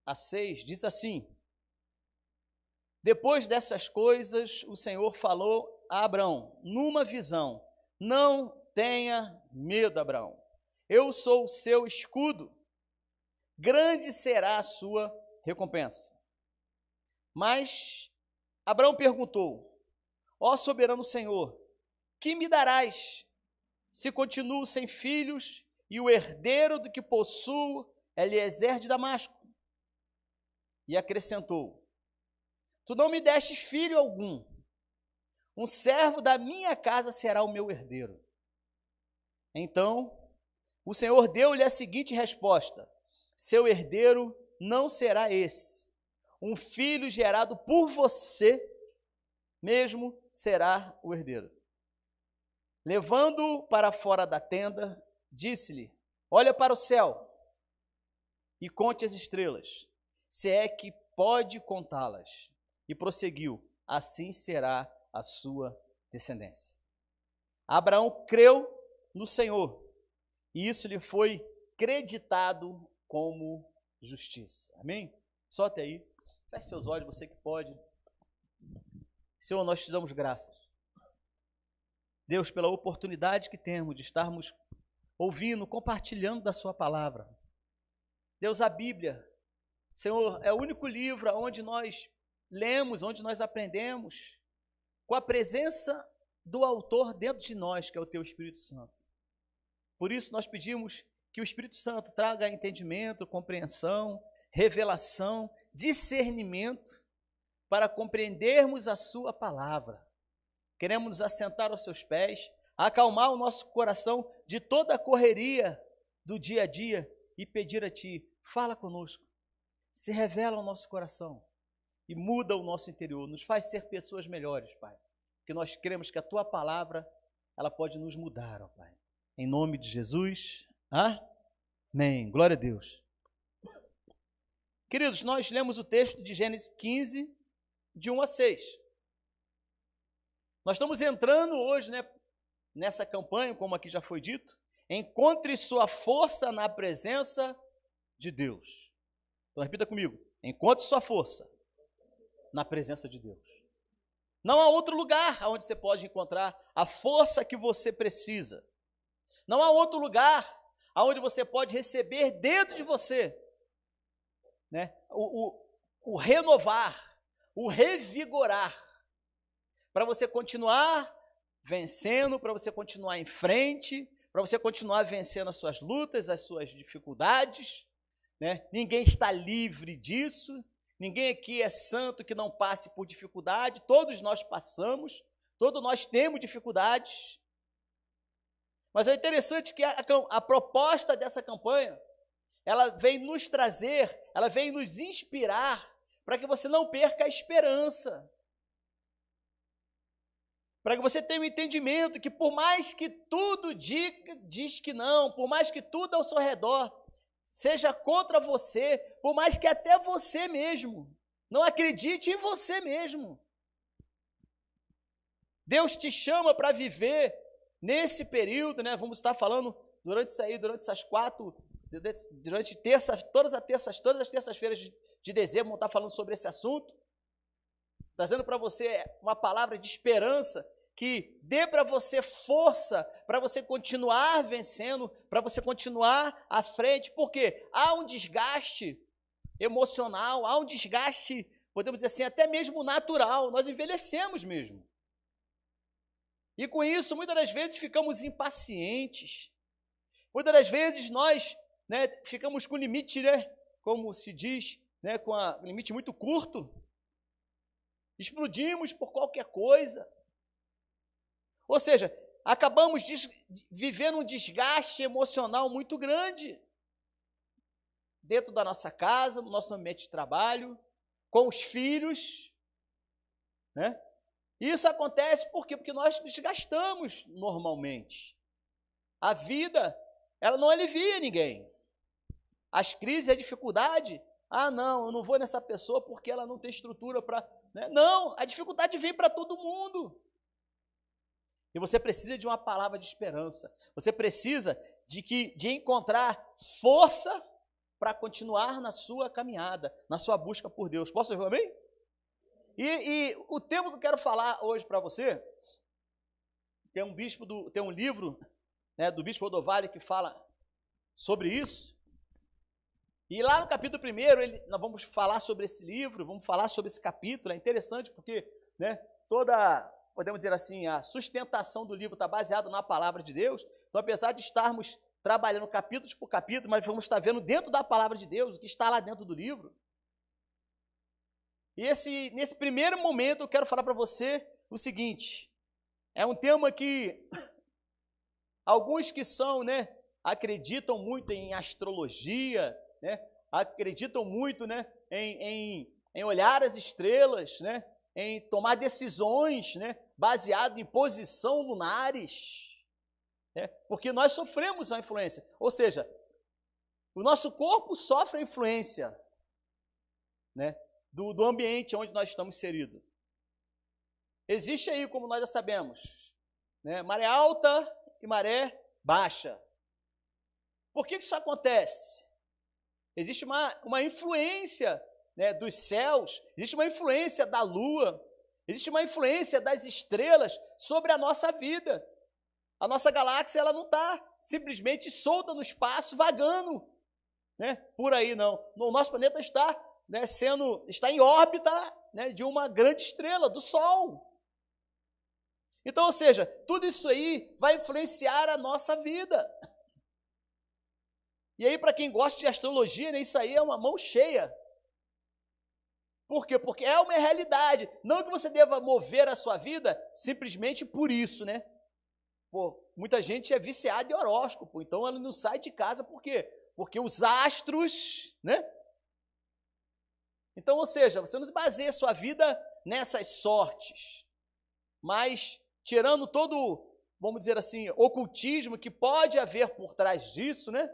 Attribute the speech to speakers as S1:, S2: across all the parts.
S1: a 6, diz assim: depois dessas coisas, o Senhor falou a Abrão, numa visão: não tenha medo, Abrão, eu sou o seu escudo, grande será a sua recompensa. Mas Abrão perguntou: ó soberano Senhor, que me darás se continuo sem filhos e o herdeiro do que possuo é Eliezer de Damasco? E acrescentou: tu não me deste filho algum, um servo da minha casa será o meu herdeiro. Então o Senhor deu-lhe a seguinte resposta: seu herdeiro não será esse, um filho gerado por você mesmo será o herdeiro. Levando-o para fora da tenda, disse-lhe: olha para o céu e conte as estrelas, se é que pode contá-las. E prosseguiu: assim será a sua descendência. Abraão creu no Senhor, e isso lhe foi creditado como justiça. Amém? Só até aí. Feche seus olhos, você que pode. Senhor, nós te damos graças, Deus, pela oportunidade que temos de estarmos ouvindo, compartilhando da sua palavra. Deus, a Bíblia, Senhor, é o único livro onde nós lemos, onde nós aprendemos, com a presença do autor dentro de nós, que é o teu Espírito Santo. Por isso nós pedimos que o Espírito Santo traga entendimento, compreensão, revelação, discernimento, para compreendermos a sua palavra. Queremos nos assentar aos seus pés, acalmar o nosso coração de toda a correria do dia a dia e pedir a Ti: fala conosco, se revela ao nosso coração e muda o nosso interior, nos faz ser pessoas melhores, Pai, porque nós cremos que a Tua palavra, ela pode nos mudar, ó Pai. Em nome de Jesus, amém. Glória a Deus. Queridos, nós lemos o texto de Gênesis 15, de 1 a 6. Nós estamos entrando hoje, nessa campanha, como aqui já foi dito: encontre sua força na presença de Deus. Então repita comigo: encontre sua força na presença de Deus. Não há outro lugar onde você pode encontrar a força que você precisa. Não há outro lugar onde você pode receber dentro de você, o renovar, o revigorar, para você continuar vencendo, para você continuar em frente, para você continuar vencendo as suas lutas, as suas dificuldades. Ninguém está livre disso, ninguém aqui é santo que não passe por dificuldade, todos nós passamos, todos nós temos dificuldades. Mas é interessante que a proposta dessa campanha, ela vem nos trazer, ela vem nos inspirar para que você não perca a esperança. Para que você tenha um entendimento que por mais que tudo diz que não, por mais que tudo ao seu redor seja contra você, por mais que até você mesmo não acredite em você mesmo, Deus te chama para viver nesse período, vamos estar falando durante essas 4, durante todas as terças-feiras de dezembro, vamos estar falando sobre esse assunto, trazendo para você uma palavra de esperança que dê para você força para você continuar vencendo, para você continuar à frente, porque há um desgaste emocional, há um desgaste, podemos dizer assim, até mesmo natural, nós envelhecemos mesmo. E com isso, muitas das vezes, ficamos impacientes. Muitas das vezes, nós ficamos com limite, como se diz, com um limite muito curto. Explodimos por qualquer coisa. Ou seja, acabamos vivendo um desgaste emocional muito grande. Dentro da nossa casa, no nosso ambiente de trabalho, com os filhos, Isso acontece por quê? Porque nós desgastamos normalmente. A vida, ela não alivia ninguém. As crises, a dificuldade, não, eu não vou nessa pessoa porque ela não tem estrutura para... Não, a dificuldade vem para todo mundo. E você precisa de uma palavra de esperança. Você precisa de encontrar força para continuar na sua caminhada, na sua busca por Deus. Posso ouvir amém? E o tema que eu quero falar hoje para você, tem um livro, né, do Bispo Rodovalho que fala sobre isso. E lá no capítulo 1, nós vamos falar sobre esse livro, vamos falar sobre esse capítulo. É interessante porque, né, podemos dizer assim, a sustentação do livro está baseada na palavra de Deus. Então, apesar de estarmos trabalhando capítulo por capítulo, mas vamos estar vendo dentro da palavra de Deus o que está lá dentro do livro. E nesse primeiro momento eu quero falar para você o seguinte: é um tema que alguns que são, né, acreditam muito em astrologia, né, acreditam muito, né, em olhar as estrelas, né, em tomar decisões, né, baseado em posição lunares, né, porque nós sofremos a influência, ou seja, o nosso corpo sofre a influência, né, do ambiente onde nós estamos inseridos. Existe aí, como nós já sabemos, né, maré alta e maré baixa. Por que isso acontece? Existe uma influência, né, dos céus, existe uma influência da lua, existe uma influência das estrelas sobre a nossa vida. A nossa galáxia ela não está simplesmente solta no espaço, vagando, né, por aí, não. O nosso planeta está, né, está em órbita, né, de uma grande estrela, do Sol. Então, ou seja, tudo isso aí vai influenciar a nossa vida. E aí, para quem gosta de astrologia, né, isso aí é uma mão cheia. Por quê? Porque é uma realidade. Não que você deva mover a sua vida simplesmente por isso, né? Pô, muita gente é viciada em horóscopo, então ela não sai de casa por quê? Porque os astros, né? Então, ou seja, você não baseia a sua vida nessas sortes, mas tirando todo, vamos dizer assim, ocultismo que pode haver por trás disso, né?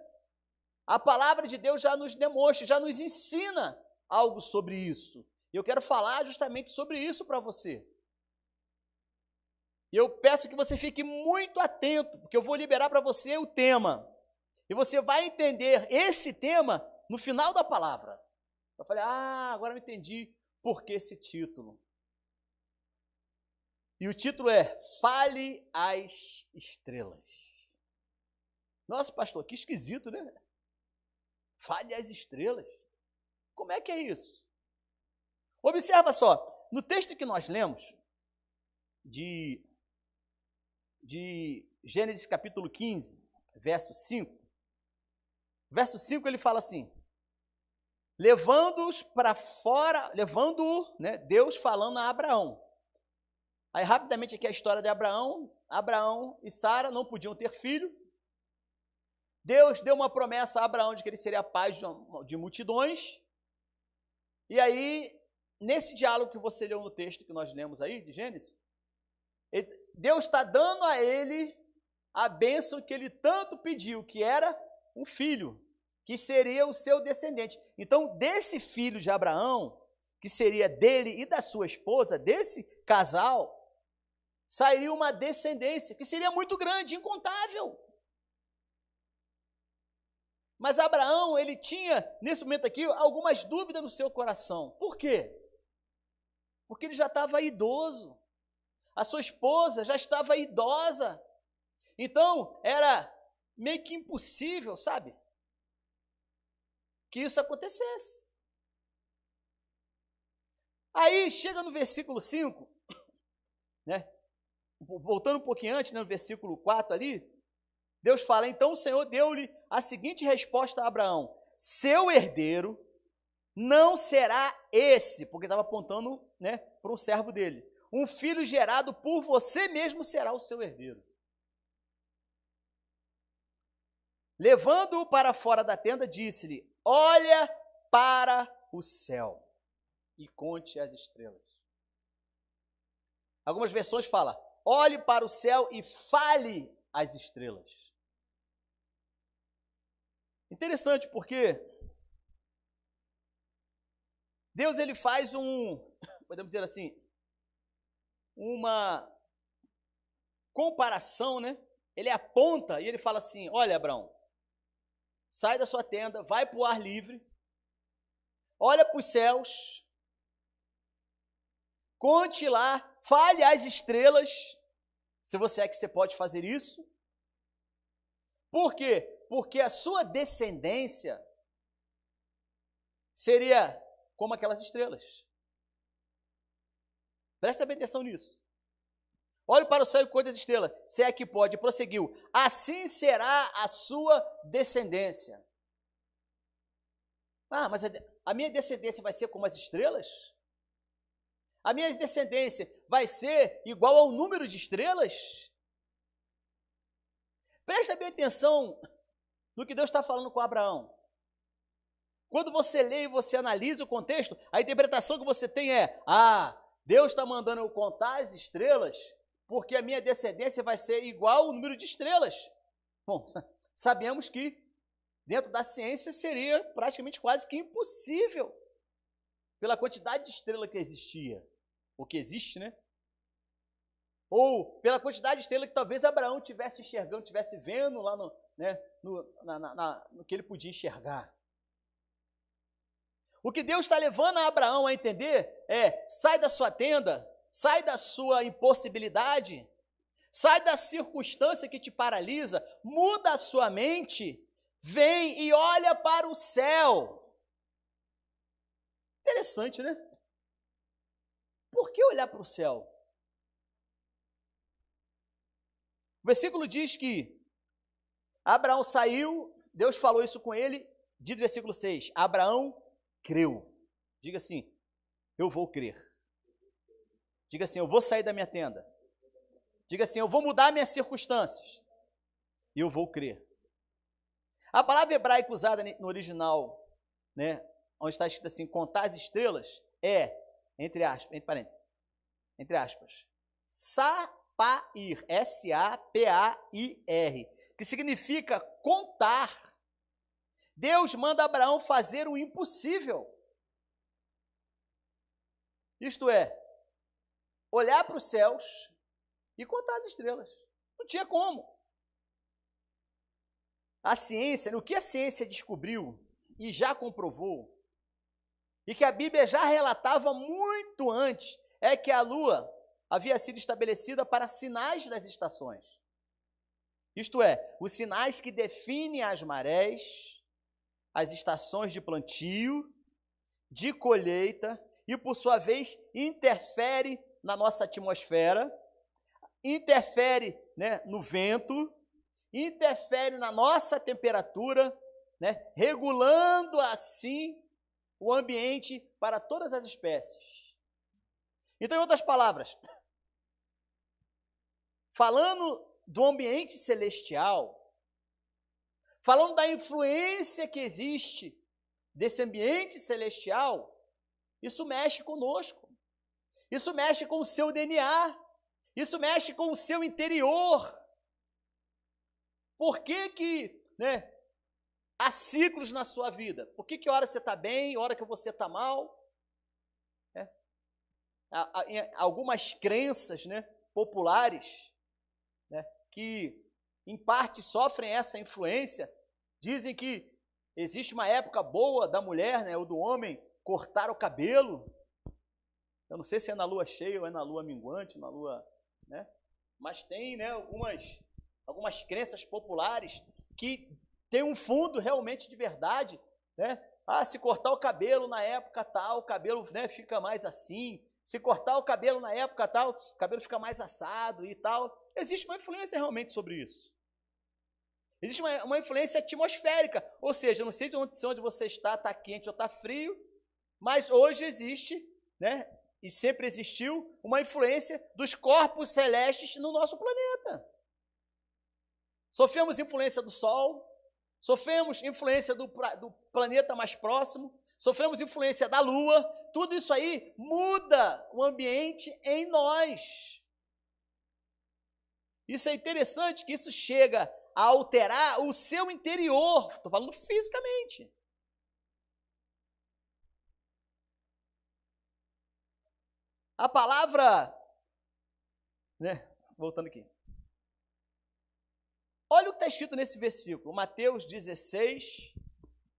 S1: A palavra de Deus já nos demonstra, já nos ensina algo sobre isso. E eu quero falar justamente sobre isso para você. E eu peço que você fique muito atento, porque eu vou liberar para você o tema. E você vai entender esse tema no final da palavra. Eu falei, agora eu entendi por que esse título. E o título é Fale às Estrelas. Nossa, pastor, que esquisito, né? Fale às estrelas. Como é que é isso? Observa só, no texto que nós lemos, de Gênesis capítulo 15, verso 5, verso 5 ele fala assim, levando-os para fora, né, Deus falando a Abraão. Aí rapidamente aqui a história de Abraão e Sara não podiam ter filho. Deus deu uma promessa a Abraão de que ele seria pai de multidões. E aí, nesse diálogo que você leu no texto que nós lemos aí, de Gênesis, Deus está dando a ele a bênção que ele tanto pediu, que era um filho, que seria o seu descendente. Então, desse filho de Abraão, que seria dele e da sua esposa, desse casal, sairia uma descendência que seria muito grande, incontável. Mas Abraão, ele tinha, nesse momento aqui, algumas dúvidas no seu coração. Por quê? Porque ele já estava idoso. A sua esposa já estava idosa. Então, era meio que impossível, sabe? Que isso acontecesse. Aí, chega no versículo 5, né? Voltando um pouquinho antes, né, no versículo 4 ali, Deus fala, então o Senhor deu-lhe a seguinte resposta a Abraão, seu herdeiro não será esse, porque estava apontando, né, para um servo dele, um filho gerado por você mesmo será o seu herdeiro. Levando-o para fora da tenda, disse-lhe, olha para o céu e conte as estrelas. Algumas versões falam, olhe para o céu e fale às estrelas. Interessante porque Deus ele faz podemos dizer assim, uma comparação, né? Ele aponta e ele fala assim, olha Abraão, sai da sua tenda, vai para o ar livre, olha para os céus, conte lá, fale às estrelas, se você é que você pode fazer isso. Por quê? Porque a sua descendência seria como aquelas estrelas. Presta bem atenção nisso. Olhe para o céu e conte as estrelas, se é que pode, prosseguiu. Assim será a sua descendência. Ah, mas a minha descendência vai ser como as estrelas? A minha descendência vai ser igual ao número de estrelas? Presta bem atenção no que Deus está falando com Abraão. Quando você lê e você analisa o contexto, a interpretação que você tem é: Deus está mandando eu contar as estrelas, porque a minha descendência vai ser igual ao número de estrelas. Bom, sabemos que dentro da ciência seria praticamente quase que impossível, pela quantidade de estrela que existia, ou que existe, né? Ou pela quantidade de estrela que talvez Abraão estivesse enxergando, estivesse vendo lá no que ele podia enxergar. O que Deus está levando a Abraão a entender é: sai da sua tenda, sai da sua impossibilidade, sai da circunstância que te paralisa, muda a sua mente, vem e olha para o céu. Interessante, né? Por que olhar para o céu? O versículo diz que Abraão saiu, Deus falou isso com ele, diz o versículo 6, Abraão creu. Diga assim: eu vou crer. Diga assim: eu vou sair da minha tenda. Diga assim: eu vou mudar minhas circunstâncias. E eu vou crer. A palavra hebraica usada no original, né, onde está escrito assim, contar as estrelas, é, entre aspas, sapair, S-A-P-A-I-R, que significa contar. Deus manda Abraão fazer o impossível. Isto é, olhar para os céus e contar as estrelas. Não tinha como. A ciência, o que a ciência descobriu e já comprovou, e que a Bíblia já relatava muito antes, é que a Lua havia sido estabelecida para sinais das estações. Isto é, os sinais que definem as marés, as estações de plantio, de colheita, e por sua vez interfere na nossa atmosfera, interfere, né, no vento, interfere na nossa temperatura, né, regulando assim o ambiente para todas as espécies. Então, em outras palavras, falando do ambiente celestial, falando da influência que existe desse ambiente celestial, isso mexe conosco, isso mexe com o seu DNA, isso mexe com o seu interior. Por que, né, há ciclos na sua vida? Por que hora você está bem, hora que você está mal? Há algumas crenças, né, populares, né, que em parte sofrem essa influência, dizem que existe uma época boa da mulher, né, ou do homem, cortar o cabelo. Eu não sei se é na lua cheia ou é na lua minguante, na lua, né? Mas tem, né, algumas crenças populares que tem um fundo realmente de verdade, né? Se cortar o cabelo na época tal, o cabelo, né, fica mais assim. Se cortar o cabelo na época tal, o cabelo fica mais assado e tal. Existe uma influência realmente sobre isso. Existe uma influência atmosférica, ou seja, não sei se onde você está quente ou está frio, mas hoje existe, né, e sempre existiu, uma influência dos corpos celestes no nosso planeta. Sofremos influência do Sol, sofremos influência do planeta mais próximo, sofremos influência da Lua, tudo isso aí muda o ambiente em nós. Isso é interessante, que isso chega a alterar o seu interior, estou falando fisicamente. A palavra, né, voltando aqui, Olha o que está escrito nesse versículo, Mateus 16,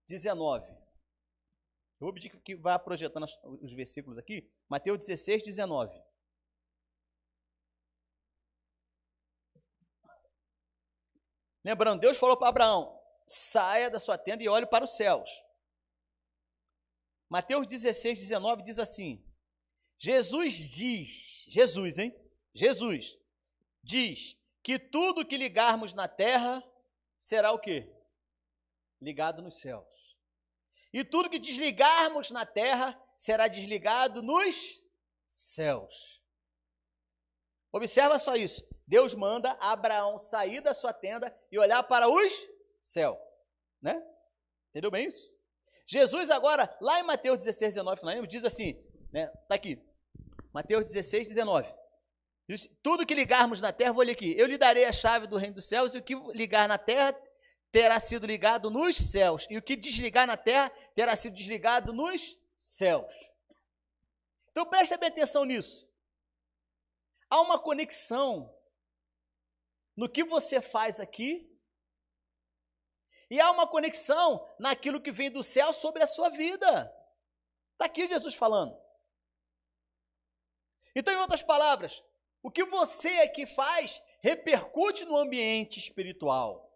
S1: 19. Eu vou pedir que vá projetando os versículos aqui. Mateus 16, 19. Lembrando, Deus falou para Abraão, saia da sua tenda e olhe para os céus. Mateus 16, 19 diz assim, Jesus diz que tudo que ligarmos na terra será o quê? Ligado nos céus. E tudo que desligarmos na terra será desligado nos céus. Observa só isso. Deus manda Abraão sair da sua tenda e olhar para os céus, né? Entendeu bem isso? Jesus agora, lá em Mateus 16, 19, que nós lemos, diz assim, né? Tá aqui, Mateus 16, 19. Diz, tudo que ligarmos na terra, vou ler aqui, eu lhe darei a chave do reino dos céus, e o que ligar na terra terá sido ligado nos céus, e o que desligar na terra terá sido desligado nos céus. Então preste bem atenção nisso. Há uma conexão no que você faz aqui, e há uma conexão naquilo que vem do céu sobre a sua vida. Está aqui Jesus falando. Então, em outras palavras, o que você aqui faz repercute no ambiente espiritual.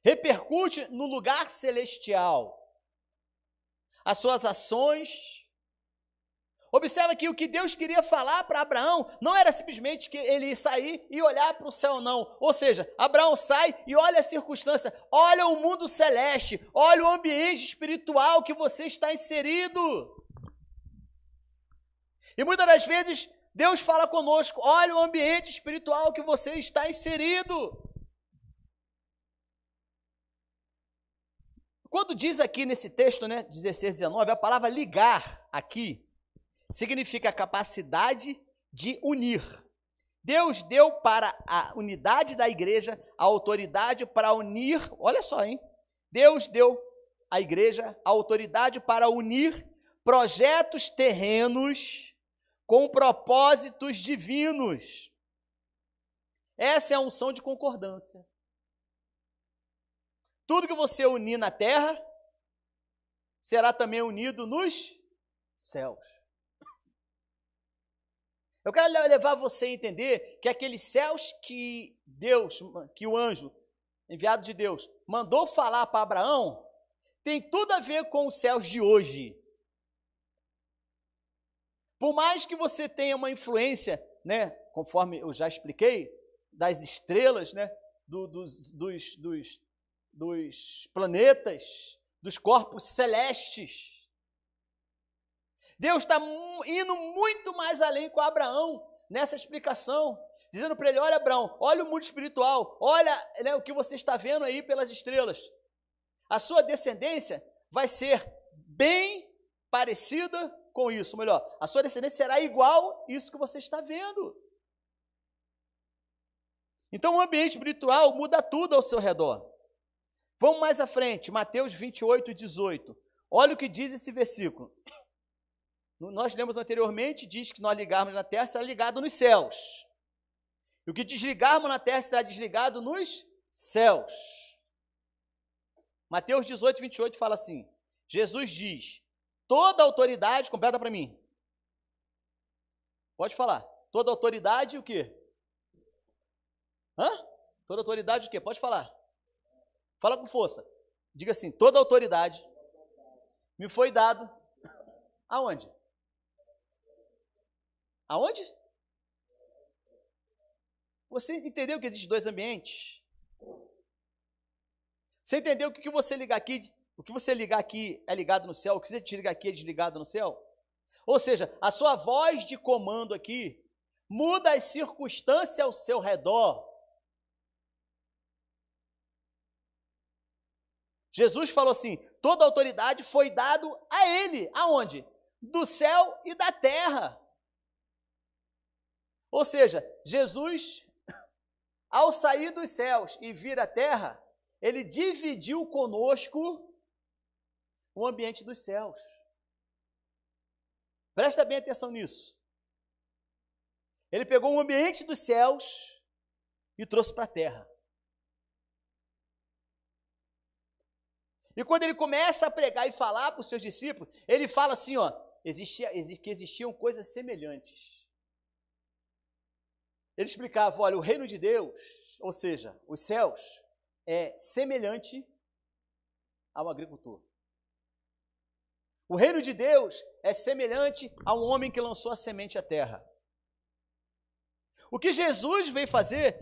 S1: Repercute no lugar celestial. As suas ações. Observa que o que Deus queria falar para Abraão não era simplesmente que ele ia sair e olhar para o céu, não. Ou seja, Abraão sai e olha a circunstância, olha o mundo celeste, olha o ambiente espiritual que você está inserido. E muitas das vezes Deus fala conosco, olha o ambiente espiritual que você está inserido. Quando diz aqui nesse texto, né, 16, 19, a palavra ligar aqui, significa a capacidade de unir. Deus deu para a unidade da igreja a autoridade para unir, olha só, hein? Deus deu à igreja a autoridade para unir projetos terrenos com propósitos divinos. Essa é a unção de concordância. Tudo que você unir na terra será também unido nos céus. Eu quero levar você a entender que aqueles céus que Deus, que o anjo enviado de Deus mandou falar para Abraão, tem tudo a ver com os céus de hoje. Por mais que você tenha uma influência, né, conforme eu já expliquei, das estrelas, né, dos planetas, dos corpos celestes, Deus está indo muito mais além com Abraão nessa explicação, dizendo para ele, olha Abraão, olha o mundo espiritual, olha, né, o que você está vendo aí pelas estrelas. A sua descendência vai ser bem parecida com isso, melhor, a sua descendência será igual isso que você está vendo. Então o ambiente espiritual muda tudo ao seu redor. Vamos mais à frente, Mateus 28, 18. Olha o que diz esse versículo. Nós lemos anteriormente, diz que nós ligarmos na terra será ligado nos céus. E o que desligarmos na terra será desligado nos céus. Mateus 18, 28 fala assim, Jesus diz, toda autoridade, completa para mim. Pode falar. Toda autoridade o quê? Toda autoridade o quê? Pode falar. Fala com força. Diga assim, toda autoridade me foi dado. Aonde? Aonde? Você entendeu que existem dois ambientes? Você entendeu que o que você ligar aqui é ligado no céu, o que você desligar aqui é desligado no céu? Ou seja, a sua voz de comando aqui muda as circunstâncias ao seu redor. Jesus falou assim, toda autoridade foi dado a ele. Aonde? Do céu e da terra. Ou seja, Jesus, ao sair dos céus e vir à terra, ele dividiu conosco o ambiente dos céus. Presta bem atenção nisso. Ele pegou o ambiente dos céus e trouxe para a terra. E quando ele começa a pregar e falar para os seus discípulos, ele fala assim, ó, que existiam coisas semelhantes. Ele explicava, olha, o reino de Deus, ou seja, os céus, é semelhante ao agricultor. O reino de Deus é semelhante a um homem que lançou a semente à terra. O que Jesus veio fazer,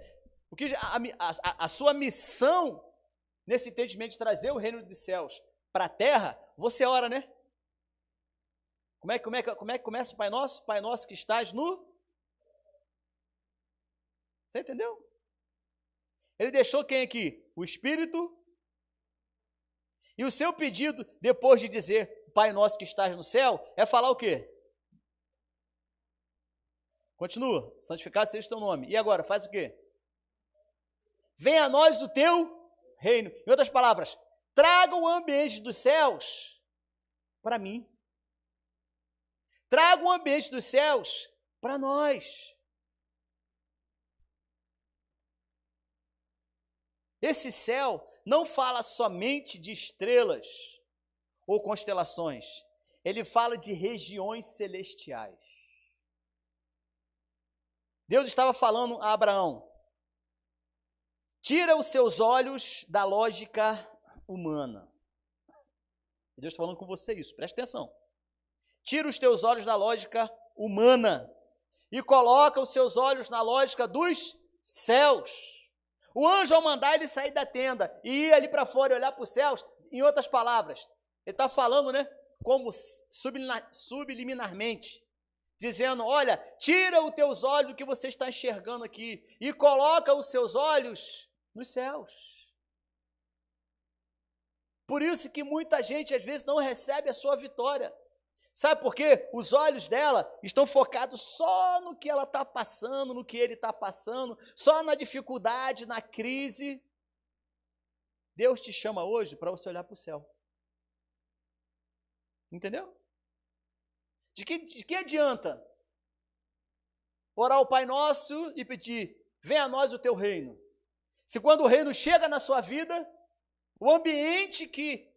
S1: a sua missão nesse entendimento de trazer o reino dos céus para a terra, você ora, né? Como é que começa o Pai Nosso? Pai Nosso que estás no... Você entendeu? Ele deixou quem aqui? O Espírito. E o seu pedido, depois de dizer Pai Nosso que estás no céu, é falar o quê? Continua. Santificado seja o teu nome. E agora, faz o quê? Venha a nós o teu reino. Em outras palavras, traga o ambiente dos céus para mim. Traga o ambiente dos céus para nós. Esse céu não fala somente de estrelas ou constelações. Ele fala de regiões celestiais. Deus estava falando a Abraão: tira os seus olhos da lógica humana. Deus está falando com você isso, presta atenção. Tira os teus olhos da lógica humana e coloca os seus olhos na lógica dos céus. O anjo, ao mandar ele sair da tenda e ir ali para fora e olhar para os céus, em outras palavras, ele está falando, né, como subliminarmente, dizendo, olha, tira os teus olhos do que você está enxergando aqui e coloca os seus olhos nos céus. Por isso que muita gente, às vezes, não recebe a sua vitória. Sabe por quê? Os olhos dela estão focados só no que ela está passando, no que ele está passando, só na dificuldade, na crise. Deus te chama hoje para você olhar para o céu. Entendeu? De que adianta orar o Pai Nosso e pedir, venha a nós o teu reino? Se quando o reino chega na sua vida, o ambiente que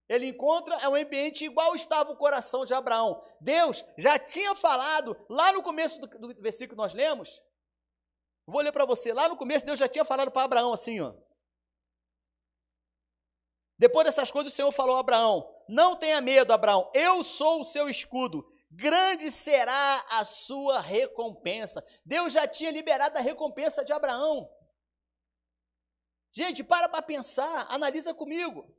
S1: ele encontra é um ambiente igual estava o coração de Abraão. Deus já tinha falado, lá no começo do versículo que nós lemos, vou ler para você, lá no começo Deus já tinha falado para Abraão assim, ó. Depois dessas coisas o Senhor falou a Abraão, não tenha medo, Abraão, eu sou o seu escudo, grande será a sua recompensa. Deus já tinha liberado a recompensa de Abraão. Gente, para pensar, analisa comigo.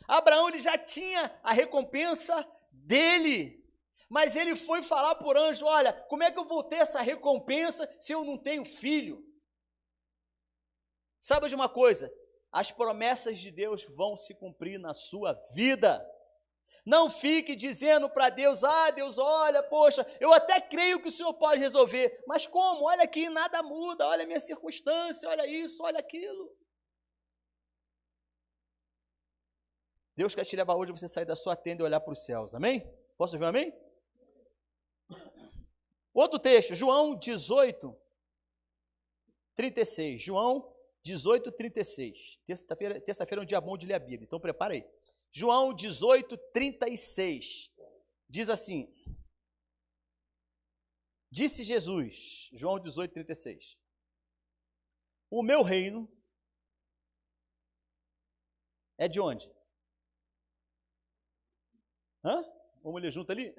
S1: Abraão ele já tinha a recompensa dele, mas ele foi falar por anjo, olha, como é que eu vou ter essa recompensa se eu não tenho filho? Sabe de uma coisa? As promessas de Deus vão se cumprir na sua vida. Não fique dizendo para Deus, Deus, olha, poxa, eu até creio que o Senhor pode resolver, mas como? Olha aqui, nada muda, olha a minha circunstância, olha isso, olha aquilo. Deus quer te levar hoje a você sair da sua tenda e olhar para os céus, amém? Posso ouvir um amém? Outro texto, João 18, 36. João 18, 36. Terça-feira é um dia bom de ler a Bíblia, então prepara aí. João 18, 36. Diz assim, disse Jesus, João 18, 36. O meu reino é de onde? Vamos ler junto ali?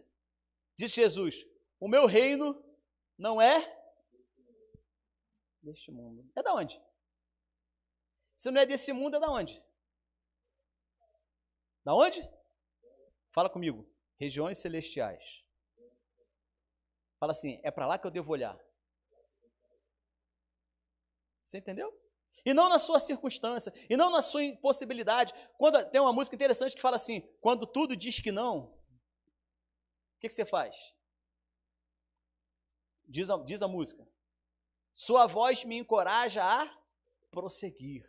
S1: Diz Jesus, o meu reino não é deste mundo. É da onde? Se não é desse mundo, é da onde? Da onde? Fala comigo. Regiões celestiais. Fala assim, é para lá que eu devo olhar. Você entendeu? E não na sua circunstância, e não na sua impossibilidade. Quando tem uma música interessante que fala assim, quando tudo diz que não, o que você faz? Diz a música. Sua voz me encoraja a prosseguir.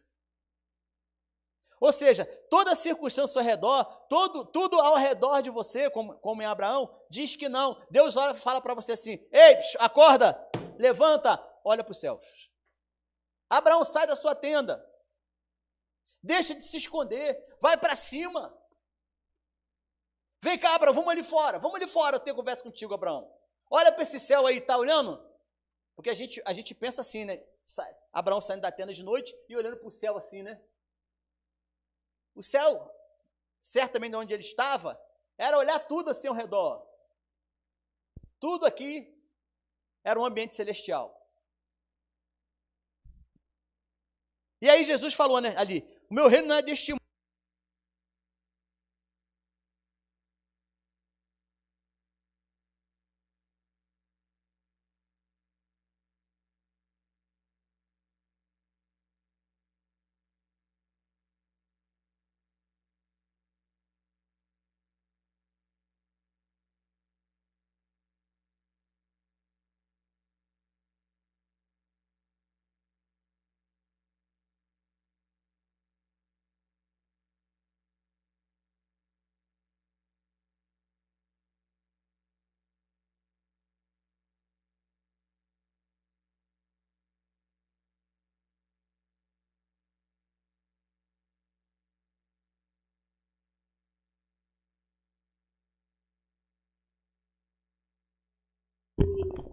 S1: Ou seja, toda circunstância ao redor, tudo ao redor de você, como em Abraão, diz que não. Deus fala para você assim, ei, acorda, levanta, olha para os céus. Abraão, sai da sua tenda. Deixa de se esconder. Vai para cima. Vem cá, Abraão, vamos ali fora. Vamos ali fora, eu tenho conversa contigo, Abraão. Olha para esse céu aí, tá olhando? Porque a gente pensa assim, né? Abraão saindo da tenda de noite e olhando para o céu assim, né? O céu, certamente de onde ele estava, era olhar tudo assim ao redor. Tudo aqui era um ambiente celestial. E aí Jesus falou, né, ali, o meu reino não é deste mundo.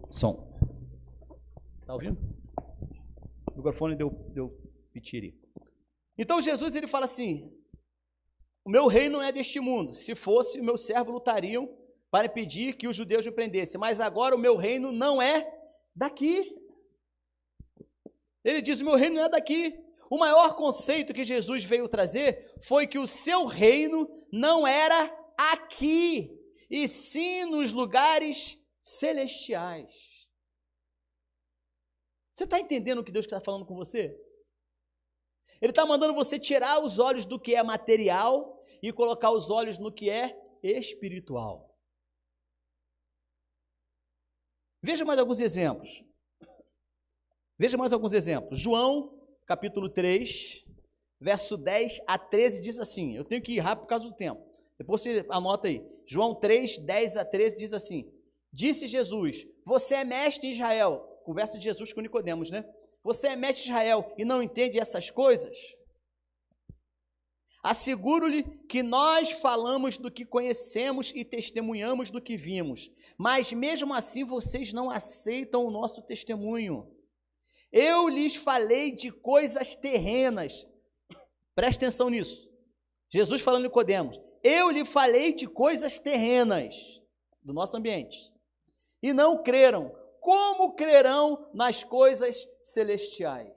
S1: Som. Tá ouvindo? O microfone deu pitiri. Então Jesus, ele fala assim, o meu reino não é deste mundo. Se fosse, o meu servo lutariam para impedir que os judeus me prendessem. Mas agora o meu reino não é daqui. Ele diz, o meu reino não é daqui. O maior conceito que Jesus veio trazer foi que o seu reino não era aqui, e sim nos lugares celestiais. Você está entendendo o que Deus está falando com você? Ele está mandando você tirar os olhos do que é material e colocar os olhos no que é espiritual. Veja mais alguns exemplos. João, capítulo 3, verso 10 a 13, diz assim, eu tenho que ir rápido por causa do tempo. Depois você anota aí. João 3, 10 a 13 diz assim, disse Jesus, você é mestre em Israel. Conversa de Jesus com Nicodemos, né? Você é mestre de Israel e não entende essas coisas? Asseguro-lhe que nós falamos do que conhecemos e testemunhamos do que vimos, mas mesmo assim vocês não aceitam o nosso testemunho. Eu lhes falei de coisas terrenas. Preste atenção nisso. Jesus falando a Nicodemos, eu lhe falei de coisas terrenas do nosso ambiente e não creram. Como crerão nas coisas celestiais?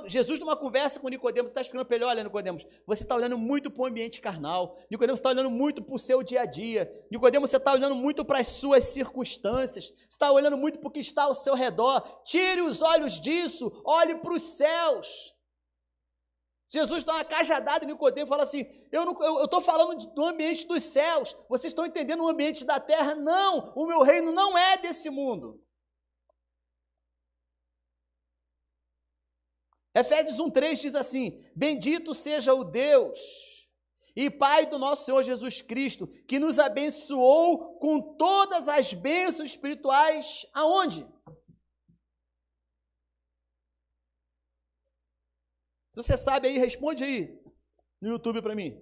S1: Jesus, numa conversa com Nicodemos, está explicando para ele, olha, Nicodemos, você está olhando muito para o ambiente carnal, Nicodemos está olhando muito para o seu dia a dia, Nicodemos, você está olhando muito para as suas circunstâncias, você está olhando muito para o que está ao seu redor, tire os olhos disso, olhe para os céus. Jesus dá uma cajadada em Nicodemo e fala assim, eu estou falando do ambiente dos céus, vocês estão entendendo o ambiente da terra? Não, o meu reino não é desse mundo. Efésios 1,3 diz assim, bendito seja o Deus e Pai do nosso Senhor Jesus Cristo, que nos abençoou com todas as bênçãos espirituais, aonde? Se você sabe aí, responde aí no YouTube para mim.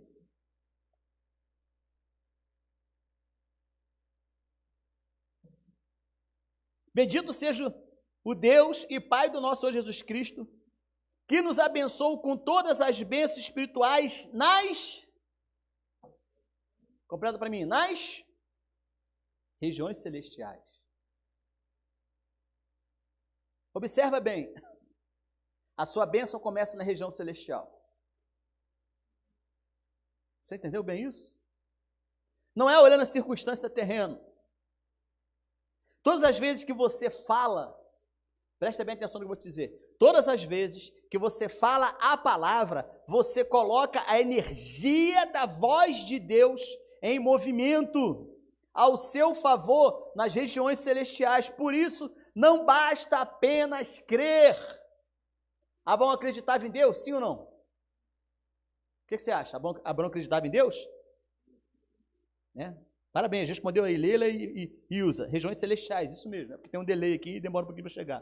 S1: Bendito seja o Deus e Pai do nosso Senhor Jesus Cristo, que nos abençoou com todas as bênçãos espirituais completa para mim, nas regiões celestiais. Observa bem, a sua bênção começa na região celestial. Você entendeu bem isso? Não é olhando a circunstância terrena. Todas as vezes que você fala, presta bem atenção no que eu vou te dizer, todas as vezes que você fala a palavra, você coloca a energia da voz de Deus em movimento, ao seu favor, nas regiões celestiais. Por isso, não basta apenas crer. Abraão acreditava em Deus, sim ou não? O que você acha? Abraão acreditava em Deus? Né? Parabéns, respondeu aí Leila e Ilza. Regiões celestiais, isso mesmo, porque tem um delay aqui e demora um pouquinho para chegar.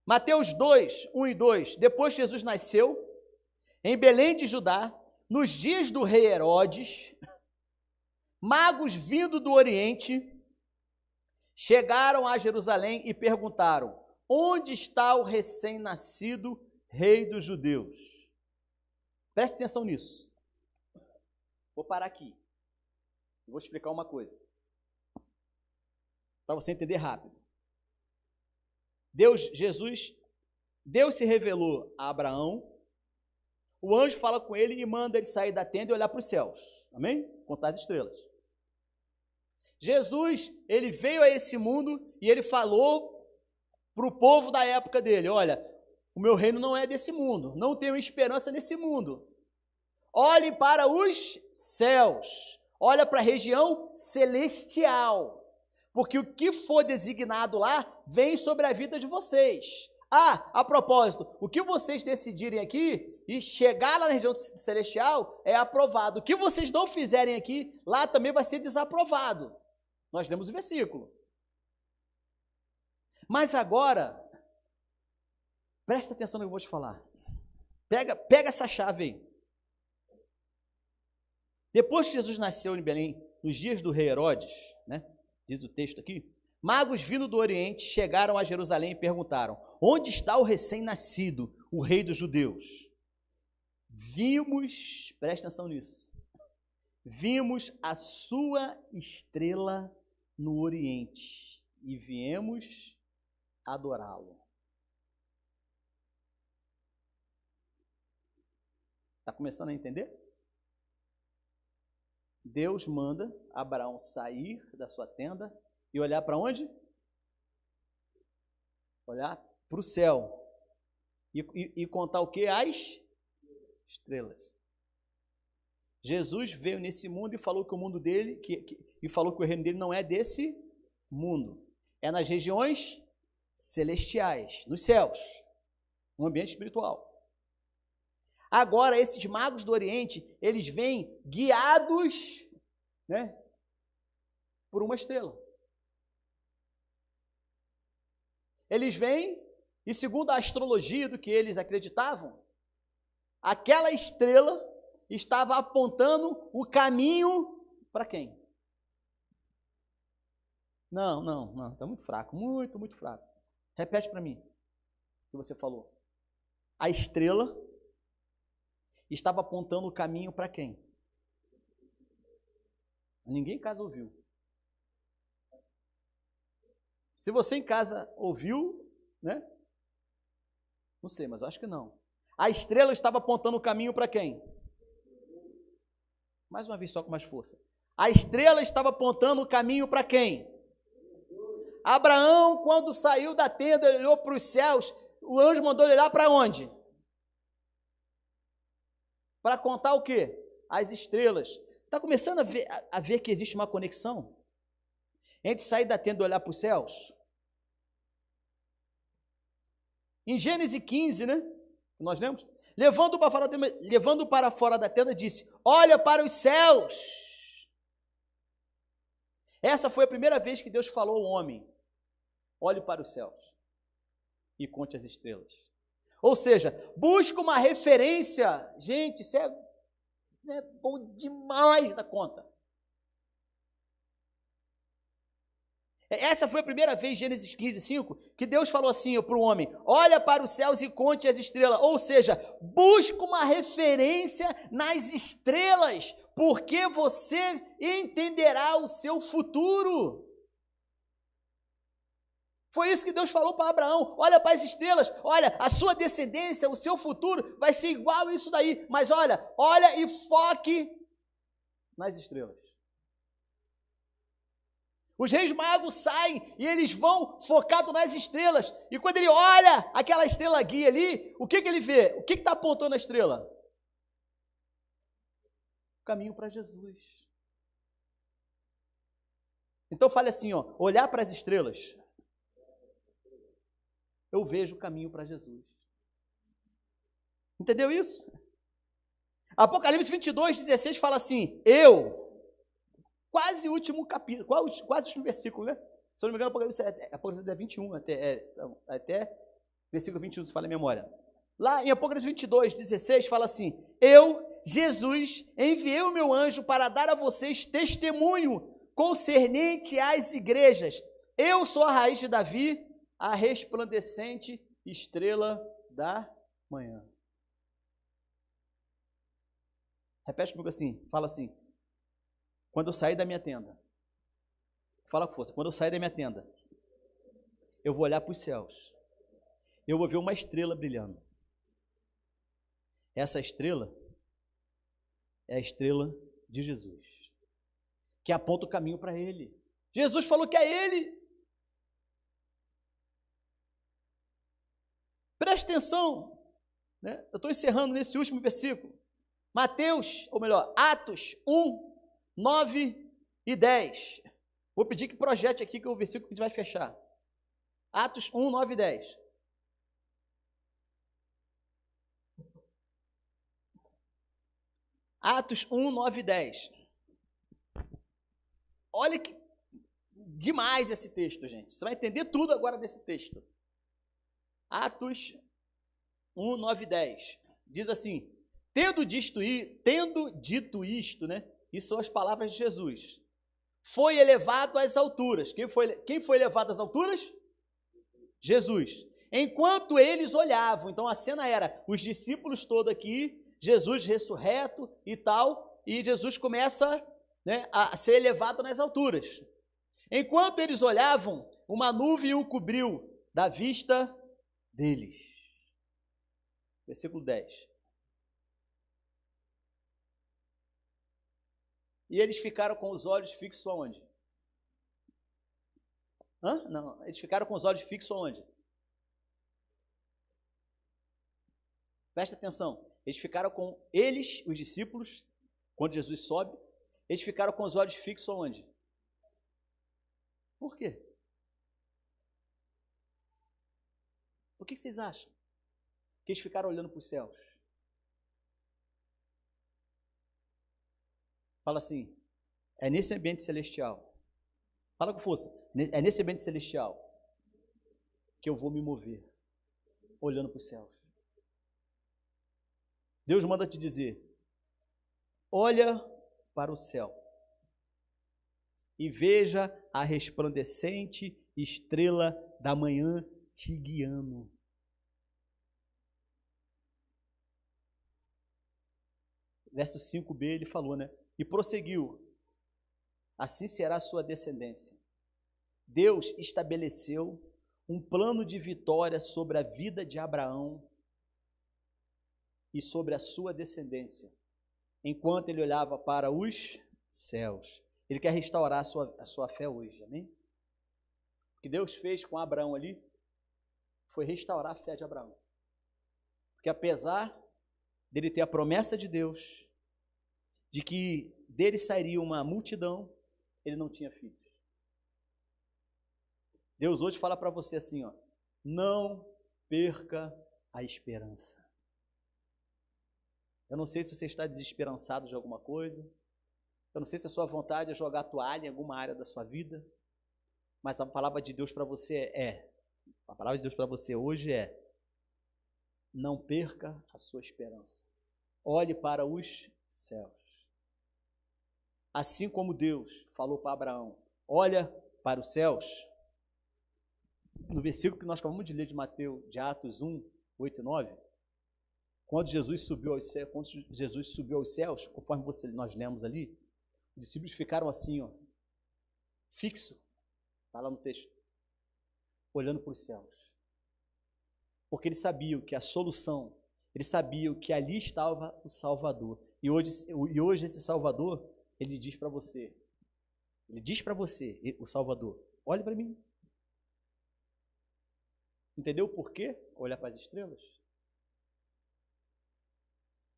S1: Mateus 2, 1 e 2. Depois que Jesus nasceu, em Belém de Judá, nos dias do rei Herodes, magos vindo do Oriente chegaram a Jerusalém e perguntaram: onde está o recém-nascido rei dos judeus? Preste atenção nisso. Vou parar aqui. Vou explicar uma coisa, para você entender rápido. Deus se revelou a Abraão, o anjo fala com ele e manda ele sair da tenda e olhar para os céus, amém? Contar as estrelas. Jesus, ele veio a esse mundo e ele falou para o povo da época dele: olha, o meu reino não é desse mundo, não tenho esperança nesse mundo. Olhe para os céus, olha para a região celestial, porque o que for designado lá vem sobre a vida de vocês. Ah, a propósito, o que vocês decidirem aqui e chegar lá na região celestial é aprovado. O que vocês não fizerem aqui, lá também vai ser desaprovado. Nós lemos o versículo. Mas agora, presta atenção no que eu vou te falar. Pega essa chave aí. Depois que Jesus nasceu em Belém, nos dias do rei Herodes, né, diz o texto aqui, magos vindo do Oriente chegaram a Jerusalém e perguntaram: onde está o recém-nascido, o rei dos judeus? Vimos, presta atenção nisso, vimos a sua estrela no Oriente e viemos adorá-lo. Está começando a entender? Deus manda Abraão sair da sua tenda e olhar para onde? Olhar para o céu. E contar o que? As estrelas. Jesus veio nesse mundo e falou que o mundo dele, e falou que o reino dele não é desse mundo. É nas regiões celestiais, nos céus, no ambiente espiritual. Agora, esses magos do Oriente, eles vêm guiados, né, por uma estrela. Eles vêm, e segundo a astrologia do que eles acreditavam, aquela estrela estava apontando o caminho para quem? Não, está muito fraco, muito fraco. Repete para mim o que você falou. A estrela estava apontando o caminho para quem? Ninguém em casa ouviu. Se você em casa ouviu, né? Não sei, mas eu acho que não. A estrela estava apontando o caminho para quem? Mais uma vez, só com mais força. A estrela estava apontando o caminho para quem? Abraão, quando saiu da tenda, ele olhou para os céus, o anjo mandou ele olhar para onde? Para contar o quê? As estrelas. Está começando a ver que existe uma conexão entre sair da tenda e olhar para os céus? Em Gênesis 15, né? Nós lemos? Levando para fora da tenda, disse: olha para os céus. Essa foi a primeira vez que Deus falou ao homem: olhe para os céus e conte as estrelas. Ou seja, busca uma referência. Gente, isso é bom demais da conta. Essa foi a primeira vez, Gênesis 15, 5, que Deus falou assim para o homem: olha para os céus e conte as estrelas. Ou seja, busca uma referência nas estrelas, porque você entenderá o seu futuro. Foi isso que Deus falou para Abraão: olha para as estrelas, olha, a sua descendência, o seu futuro vai ser igual a isso daí, mas olha e foque nas estrelas. Os reis magos saem e eles vão focados nas estrelas, e quando ele olha aquela estrela guia ali, o que ele vê? O que está apontando a estrela? O caminho para Jesus. Então fale assim, olhar para as estrelas, eu vejo o caminho para Jesus. Entendeu isso? Apocalipse 22, 16 fala assim: quase o último capítulo, quase o último versículo, né? Se eu não me engano, Apocalipse é 21, até versículo 21, se fala a memória. Lá em Apocalipse 22, 16, fala assim: eu, Jesus, enviei o meu anjo para dar a vocês testemunho concernente às igrejas. Eu sou a raiz de Davi, a resplandecente estrela da manhã. Repete comigo assim, fala assim: quando eu sair da minha tenda, fala com força, quando eu sair da minha tenda, eu vou olhar para os céus, eu vou ver uma estrela brilhando. Essa estrela é a estrela de Jesus, que aponta o caminho para Ele. Jesus falou que é Ele. Presta atenção, né? Eu estou encerrando nesse último versículo. Mateus, ou melhor, Atos 1, 9 e 10. Vou pedir que projete aqui, que é o versículo que a gente vai fechar. Atos 1, 9 e 10. Atos 1, 9 e 10. Olha que demais esse texto, gente. Você vai entender tudo agora desse texto. Atos 1, 9 e 10. Diz assim: tendo dito isto, né? Isso são as palavras de Jesus. Foi elevado às alturas. Quem foi elevado às alturas? Jesus. Enquanto eles olhavam, então a cena era os discípulos todos aqui, Jesus ressurreto e tal, e Jesus começa, né, a ser elevado nas alturas. Enquanto eles olhavam, uma nuvem o cobriu da vista deles. Versículo 10. E eles ficaram com os olhos fixos aonde? Não, eles ficaram com os olhos fixos aonde? Presta atenção. Eles ficaram com eles, os discípulos, quando Jesus sobe, eles ficaram com os olhos fixos aonde? Por quê? Por que vocês acham que eles ficaram olhando para os céus? Fala assim: é nesse ambiente celestial. Fala com força. É nesse ambiente celestial que eu vou me mover, olhando para os céus. Deus manda te dizer: olha para o céu e veja a resplandecente estrela da manhã te guiando. Verso 5b ele falou, né? E prosseguiu: assim será a sua descendência. Deus estabeleceu um plano de vitória sobre a vida de Abraão e sobre a sua descendência, enquanto ele olhava para os céus. Ele quer restaurar a sua fé hoje, amém? O que Deus fez com Abraão ali foi restaurar a fé de Abraão. Porque apesar dele ter a promessa de Deus, de que dele sairia uma multidão, ele não tinha filhos. Deus hoje fala para você assim, ó: não perca a esperança. Eu não sei se você está desesperançado de alguma coisa, eu não sei se a sua vontade é jogar toalha em alguma área da sua vida, mas a palavra de Deus para você a palavra de Deus para você hoje é: não perca a sua esperança. Olhe para os céus. Assim como Deus falou para Abraão: olha para os céus. No versículo que nós acabamos de ler de Atos 1, 8 e 9, quando Jesus subiu aos céus, conforme nós lemos ali, os discípulos ficaram assim, ó, fixo, está lá no texto, olhando para os céus. Porque eles sabiam que a solução, eles sabiam que ali estava o Salvador. E hoje esse Salvador, ele diz para você, o Salvador: olhe para mim. Entendeu por quê? Olhar para as estrelas.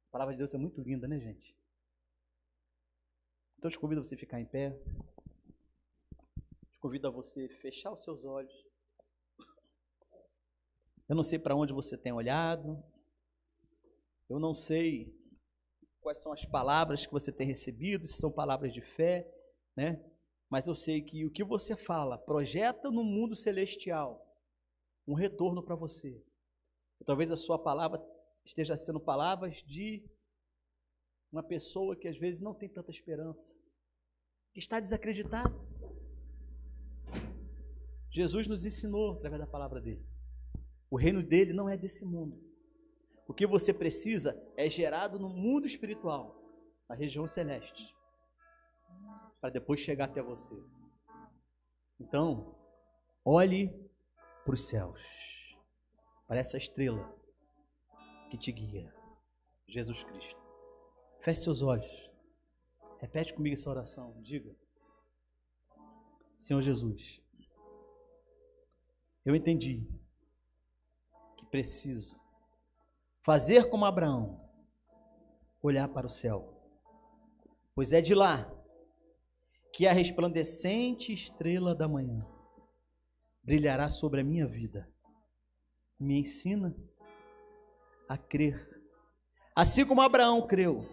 S1: A palavra de Deus é muito linda, né, gente? Então eu te convido a você ficar em pé. Te convido a você fechar os seus olhos. Eu não sei para onde você tem olhado. Eu não sei quais são as palavras que você tem recebido, se são palavras de fé, né? Mas eu sei que o que você fala projeta no mundo celestial um retorno para você. Talvez a sua palavra esteja sendo palavras de uma pessoa que às vezes não tem tanta esperança, que está desacreditado. Jesus nos ensinou através da palavra dele. O reino dele não é desse mundo. O que você precisa é gerado no mundo espiritual, na região celeste, para depois chegar até você. Então, olhe para os céus, para essa estrela que te guia, Jesus Cristo. Feche seus olhos. Repete comigo essa oração. Diga: Senhor Jesus, eu entendi que preciso fazer como Abraão, olhar para o céu, pois é de lá que a resplandecente estrela da manhã brilhará sobre a minha vida. Me ensina a crer, assim como Abraão creu,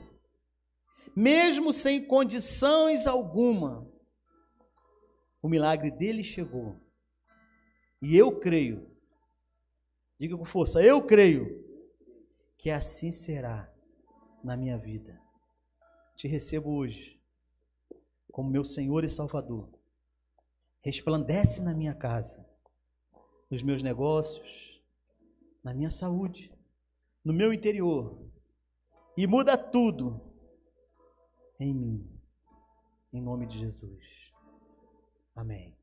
S1: mesmo sem condições alguma, o milagre dele chegou. E eu creio, diga com força, eu creio que assim será na minha vida. Te recebo hoje como meu Senhor e Salvador. Resplandece na minha casa, nos meus negócios, na minha saúde, no meu interior, e muda tudo em mim, em nome de Jesus. Amém.